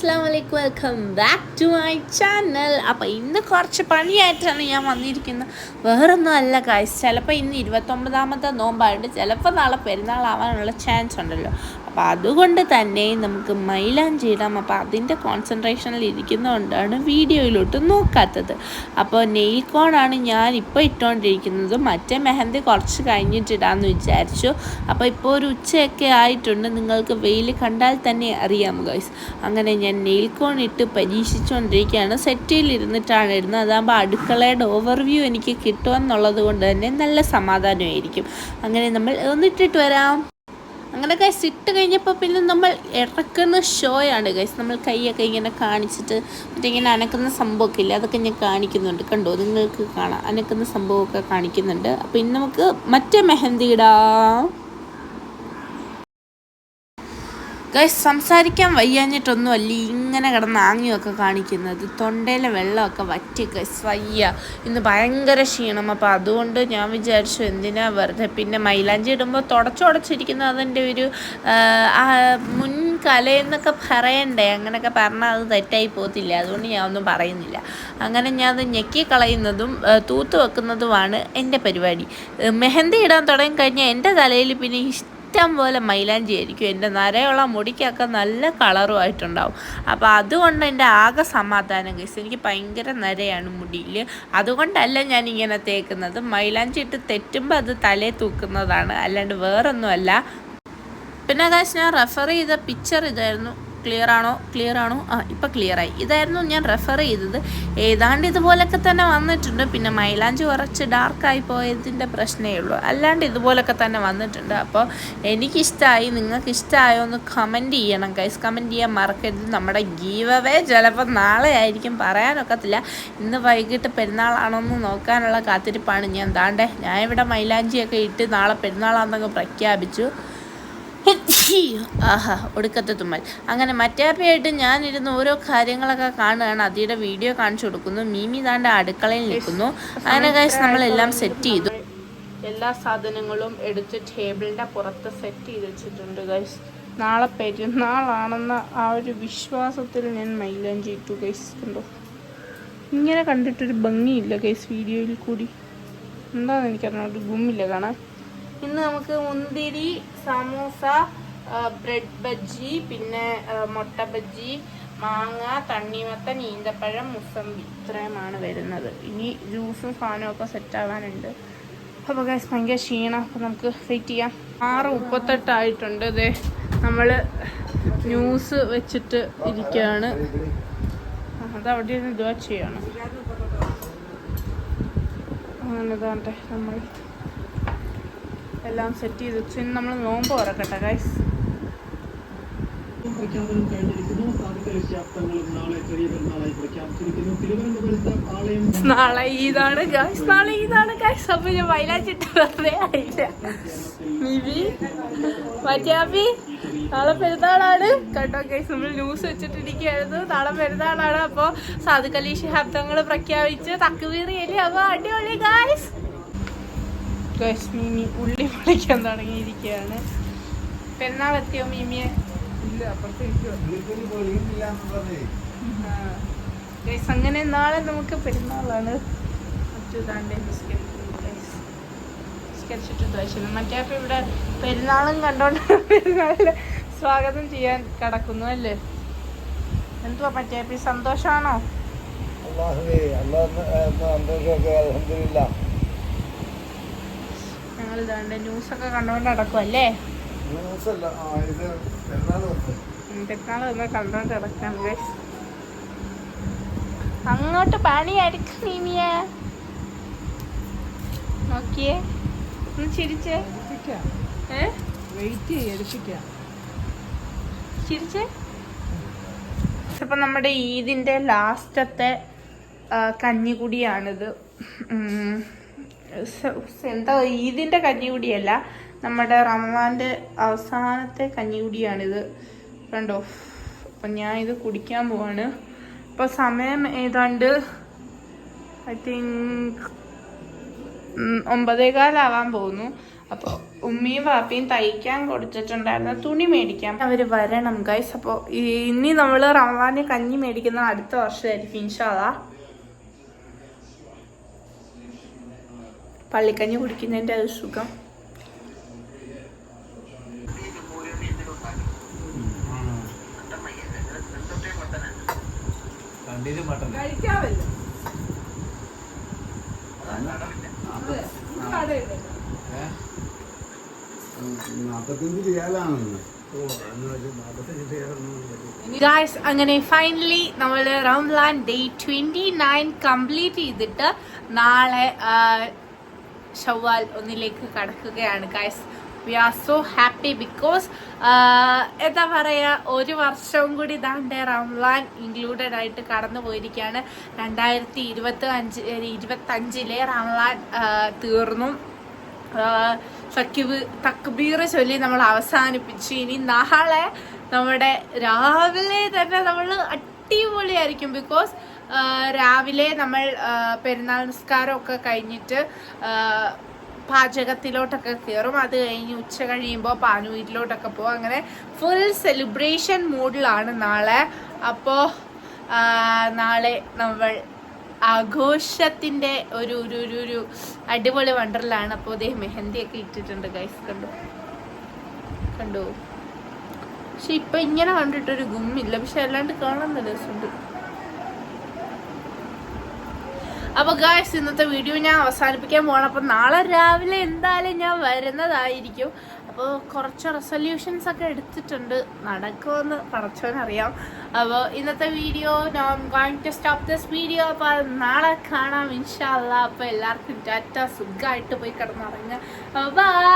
അസ്സലാമു അലൈക്കും, welcome back to my channel. അപ്പോൾ ഇന്ന് കുറച്ച് പണിയായിട്ടാണ് ഞാൻ വന്നിരിക്കുന്നത്. വേറൊന്നും അല്ല ഗൈസ്, ചിലപ്പോൾ ഇന്ന് 29ാമത്തെ നോമ്പായിട്ട് ചിലപ്പോൾ നാളെ പെരുന്നാളാവാനുള്ള ചാൻസ് ഉണ്ടല്ലോ. അപ്പോൾ അതുകൊണ്ട് തന്നെ നമുക്ക് മൈലാഞ്ചി ഇടാം. അപ്പോൾ അതിൻ്റെ കോൺസെൻട്രേഷനിൽ ഇരിക്കുന്നതുകൊണ്ടാണ് വീഡിയോയിലോട്ട് നോക്കാത്തത്. അപ്പോൾ നെയിൽ കോണാണ് ഞാൻ ഇപ്പോൾ ഇട്ടുകൊണ്ടിരിക്കുന്നത്. മറ്റേ മെഹന്തി കുറച്ച് കഴിഞ്ഞിട്ടിടാമെന്ന് വിചാരിച്ചു. അപ്പോൾ ഇപ്പോൾ ഒരു ഉച്ചയൊക്കെ ആയിട്ടുണ്ട്, നിങ്ങൾക്ക് വെയിൽ കണ്ടാൽ തന്നെ അറിയാം ഗൈസ്. അങ്ങനെ ഞാൻ നെയിൽ കോൺ ഇട്ട് പരീക്ഷിച്ചുകൊണ്ടിരിക്കുകയാണ്. സെറ്റിലിരുന്നിട്ടാണ് ഇടുന്നത്. അതാകുമ്പോൾ അടുക്കളയുടെ ഓവർവ്യൂ എനിക്ക് കിട്ടുമെന്നുള്ളത് കൊണ്ട് തന്നെ നല്ല സമാധാനമായിരിക്കും. അങ്ങനെ നമ്മൾ ഒന്നിട്ടിട്ട് വരാം. അങ്ങനെ ഗൈസ് ഇട്ട് കഴിഞ്ഞപ്പോൾ പിന്നെ നമ്മൾ ഇറക്കുന്ന ഷോയാണ് ഗൈസ്. നമ്മൾ കൈയൊക്കെ ഇങ്ങനെ കാണിച്ചിട്ട് മറ്റേ ഇങ്ങനെ അനക്കുന്ന സംഭവമൊക്കെ ഇല്ല, അതൊക്കെ ഞാൻ കാണിക്കുന്നുണ്ട്. കണ്ടോ, നിങ്ങൾക്ക് കാണാം, അനക്കുന്ന സംഭവമൊക്കെ കാണിക്കുന്നുണ്ട്. അപ്പോൾ ഇന്ന് നമുക്ക് മറ്റേ മെഹന്തി ഇടാം. ഗൈസ് സംസാരിക്കാൻ വയ്യാഞ്ഞിട്ടൊന്നും അല്ല ഇങ്ങനെ കിടന്ന് ആങ്ങിയൊക്കെ കാണിക്കുന്നത്. തൊണ്ടയിലെ വെള്ളമൊക്കെ വറ്റി ഗൈസ്, വയ്യ. ഇന്ന് ഭയങ്കര ക്ഷീണം. അപ്പോൾ അതുകൊണ്ട് ഞാൻ വിചാരിച്ചു എന്തിനാ വെറുതെ. പിന്നെ മൈലാഞ്ചി ഇടുമ്പോൾ തുടച്ചിരിക്കുന്നത് അതിൻ്റെ ഒരു മുൻകലയെന്നൊക്കെ പറയണ്ടേ. അങ്ങനെയൊക്കെ പറഞ്ഞാൽ അത് തെറ്റായി പോകത്തില്ല. അതുകൊണ്ട് ഞാൻ ഒന്നും പറയുന്നില്ല. അങ്ങനെ ഞാൻ അത് ഞെക്കി കളയുന്നതും തൂത്ത് വെക്കുന്നതുമാണ് എൻ്റെ പരിപാടി. മെഹന്തി ഇടാൻ തുടങ്ങിക്കഴിഞ്ഞാൽ എൻ്റെ തലയിൽ പിന്നെ ഇഷ്ടം പോലെ മൈലാഞ്ചി ആയിരിക്കും. എൻ്റെ നരയുള്ള മുടിക്കൊക്കെ നല്ല കളറുമായിട്ടുണ്ടാവും. അപ്പോൾ അതുകൊണ്ട് എൻ്റെ ആകെ സമാധാനം ഗൈസ്. എനിക്ക് ഭയങ്കര നരയാണ് മുടിയിൽ. അതുകൊണ്ടല്ല ഞാൻ ഇങ്ങനെ തേക്കുന്നത്. മൈലാഞ്ചി ഇട്ട് തെറ്റുമ്പോൾ അത് തലേ തൂക്കുന്നതാണ്, അല്ലാണ്ട് വേറൊന്നുമല്ല. പിന്നെ ഗൈസ് ഞാൻ റെഫർ ചെയ്ത പിക്ചർ ഇതായിരുന്നു. ക്ലിയർ ആണോ? ഇപ്പോൾ ക്ലിയറായി. ഇതായിരുന്നു ഞാൻ റെഫർ ചെയ്തത്. ഏതാണ്ട് ഇതുപോലൊക്കെ തന്നെ വന്നിട്ടുണ്ട്. പിന്നെ മൈലാഞ്ചി കുറച്ച് ഡാർക്കായി പോയതിൻ്റെ പ്രശ്നമേ ഉള്ളൂ, അല്ലാണ്ട് ഇതുപോലൊക്കെ തന്നെ വന്നിട്ടുണ്ട്. അപ്പോൾ എനിക്കിഷ്ടമായി. നിങ്ങൾക്ക് ഇഷ്ടമായോ എന്ന് കമൻറ്റ് ചെയ്യണം ഗൈസ്. കമൻറ്റ് ചെയ്യാൻ മറക്കരുത്. നമ്മുടെ ഗീവ് അവേ ചിലപ്പോൾ നാളെ ആയിരിക്കും, പറയാനൊക്കത്തില്ല. ഇന്ന് വൈകിട്ട് പെരുന്നാളാണോന്ന് നോക്കാനുള്ള കാത്തിരിപ്പാണ് ഞാൻ. ഞാൻ ഇവിടെ മൈലാഞ്ചിയൊക്കെ ഇട്ട് നാളെ പെരുന്നാളാണെന്നൊക്കെ പ്രഖ്യാപിച്ചു. ആഹാ, ഒടുക്കത്തെ തുമ്മൽ. അങ്ങനെ മറ്റാപ്പിയായിട്ട് ഞാനിരുന്ന് ഓരോ കാര്യങ്ങളൊക്കെ കാണുകയാണ്. അതിയുടെ വീഡിയോ കാണിച്ചു കൊടുക്കുന്നു. മീമി അടുക്കളയിൽ നിൽക്കുന്നു. അങ്ങനെ ഗൈസ് നമ്മളെല്ലാം സെറ്റ് ചെയ്തു. എല്ലാ സാധനങ്ങളും എടുത്ത് ടേബിളിൻ്റെ പുറത്ത് സെറ്റ് ചെയ്ത് വെച്ചിട്ടുണ്ട് ഗൈസ്. നാളെ പെരുന്നാളാണെന്ന ആ ഒരു വിശ്വാസത്തിൽ ഞാൻ മൈലാഞ്ചി ഇട്ടു ഗൈസ്. കണ്ടോ, ഇങ്ങനെ കണ്ടിട്ടൊരു ഭംഗിയില്ല ഗൈസ് വീഡിയോയിൽ കൂടി. എന്താണെന്ന് എനിക്കറിയാം, ഒരു ഗുമ്മില്ല കാണാൻ. ഇന്ന് നമുക്ക് മുന്തിരി, സമൂസ, ബ്രെഡ് ബജ്ജി, പിന്നെ മുട്ട ബജ്ജി, മാങ്ങ, തണ്ണിമത്തൻ, ഈന്തപ്പഴം, മുസമ്പി, ഇത്രയുമാണ് വരുന്നത്. ഇനി ജ്യൂസും സാധനമൊക്കെ സെറ്റാവാനുണ്ട്. അപ്പോൾ ഗൈസ് ഭയങ്കര ക്ഷീണം. അപ്പോൾ നമുക്ക് വെയിറ്റ് ചെയ്യാം. 6:38 ഇതേ നമ്മൾ ന്യൂസ് വെച്ചിട്ട് ഇരിക്കുകയാണ്. അതവിടെ നിന്ന് ഇതുവാ ചെയ്യണം. അങ്ങനെ ഇതാണ്ടെ നമ്മൾ എല്ലാം സെറ്റ് ചെയ്ത് വെച്ചു. ഇനി നമ്മൾ നോമ്പ് തുറക്കട്ടെ ഗൈസ്. നാളെ ഈദാണ് ഗൈസ്. അപ്പൊ ഞാൻ മൈലാഞ്ചിട്ട് വെറുതെ ആയില്ല. മറ്റാപ്പി നാളെ പെരുന്നാളാണ് കേട്ടോ ഗൈസ്. നമ്മൾ ന്യൂസ് വെച്ചിട്ടിരിക്കുകയായിരുന്നു. നാളെ പെരുന്നാളാണ്. അപ്പോൾ സാദിഖ് അലി ശിഹാബ് തങ്ങൾ പ്രഖ്യാപിച്ച് തക്ബീറിയല്ലേ. അപ്പോൾ അടിപൊളി ഗൈസ്. മീമി ഉള്ളി പൊളിക്കാൻ തുടങ്ങിയിരിക്കുകയാണ്. പെരുന്നാൾ എത്തിയോ മീമിയെ? അങ്ങനെ നാളെ നമുക്ക് പെരുന്നാളാണ്. മറ്റേ ഇവിടെ പെരുന്നാളും കണ്ടോണ്ട് പെരുന്നാളില് സ്വാഗതം ചെയ്യാൻ കിടക്കുന്നു അല്ലേ. എന്തുവാ മറ്റേ സന്തോഷമാണോ? ഞങ്ങൾ ഇതാണ്ട് ന്യൂസൊക്കെ കണ്ടോണ്ട് നടക്കും അല്ലേ. പെരുന്നാൾ വന്ന് കണ്ടോണ്ട് കിടക്കാൻ ഗൈസ്. അങ്ങോട്ട് പണിയായിരിക്കും മീമിയെ. നോക്കിയേ, ഒന്ന് ചിരിച്ചേ. ചിരിച്ചേ. ഇപ്പം നമ്മുടെ ഈദിൻ്റെ ലാസ്റ്റത്തെ കഞ്ഞിക്കുടിയാണിത്. എന്താ, ഈദിൻ്റെ കഞ്ഞിക്കുടിയല്ല, നമ്മുടെ റമദാൻ്റെ അവസാനത്തെ കഞ്ഞിക്കുടിയാണിത്. കണ്ടോ. അപ്പം ഞാൻ ഇത് കുടിക്കാൻ പോവാണ്. അപ്പോൾ സമയം ഏതാണ്ട് ഐ തിങ്ക് 9:15 പോകുന്നു. അപ്പോൾ ഉമ്മിയും വാപ്പിയും തയ്ക്കാൻ കൊടുത്തിട്ടുണ്ടായിരുന്ന തുണി മേടിക്കാൻ അവർ വരണം ഗൈസ്. അപ്പോൾ ഇനി നമ്മൾ റമദാന് കഞ്ഞി മേടിക്കുന്ന അടുത്ത വർഷമായിരിക്കും ഇൻഷാ അല്ലാഹ്. പള്ളിക്കഞ്ഞി കുടിക്കുന്നതിൻ്റെ ഒരു സുഖം. കഴിക്കാമല്ലോ. ഗായ്സ്, അങ്ങനെ ഫൈനലി നമ്മൾ റംസാൻ ഡേ 29 കംപ്ലീറ്റ് ചെയ്തിട്ട് നാളെ ഷവ്വാൽ 1 കടക്കുകയാണ് guys. We are so happy because എന്താ പറയുക, ഒരു വർഷവും കൂടി ഇതാണ്ട് റംസാൻ ഇൻക്ലൂഡഡ് ആയിട്ട് കടന്നു പോയിരിക്കുകയാണ്. 2025 റംസാൻ തീർന്നു. തക്ബീർ ചൊല്ലി നമ്മൾ അവസാനിപ്പിച്ചു. ഇനി നാളെ നമ്മുടെ രാവിലെ തന്നെ നമ്മൾ അടിപൊളിയായിരിക്കും. ബിക്കോസ് രാവിലെ നമ്മൾ പെരുന്നാൾ നിസ്കാരം ഒക്കെ കഴിഞ്ഞിട്ട് പാചകത്തിലോട്ടൊക്കെ കയറും. അത് കഴിഞ്ഞ് ഉച്ച കഴിയുമ്പോൾ പാനൂരിലോട്ടൊക്കെ പോകും. അങ്ങനെ ഫുൾ സെലിബ്രേഷൻ മൂഡിലാണ് നാളെ. അപ്പോൾ നാളെ നമ്മൾ ആഘോഷത്തിൻ്റെ ഒരു അടിപൊളി വണ്ടറിലാണ്. അപ്പോൾ അതേ മെഹന്തിയൊക്കെ ഇട്ടിട്ടുണ്ട് ഗൈസ്. കണ്ടു. പക്ഷെ ഇപ്പം ഇങ്ങനെ കണ്ടിട്ടൊരു ഗുമ്മില്ല, പക്ഷെ അല്ലാണ്ട് കാണാൻ നല്ല രസമുണ്ട്. അപ്പോൾ ഗായ്സ്, ഇന്നത്തെ വീഡിയോ ഞാൻ അവസാനിപ്പിക്കാൻ പോകണം. അപ്പോൾ നാളെ രാവിലെ എന്തായാലും ഞാൻ വരുന്നതായിരിക്കും. അപ്പോൾ കുറച്ച് റെസൊല്യൂഷൻസ് ഒക്കെ എടുത്തിട്ടുണ്ട്, നടക്കുമെന്ന് പടച്ചോനറിയാം. അപ്പോൾ ഇന്നത്തെ വീഡിയോ ഞാൻ going to stop this video. അപ്പോൾ നാളെ കാണാം ഇൻഷാ അല്ലാഹ്. അപ്പോൾ എല്ലാവർക്കും ടാറ്റ, സുഖമായിട്ട് പോയി കിടന്നുറങ്ങുക. ബൈ.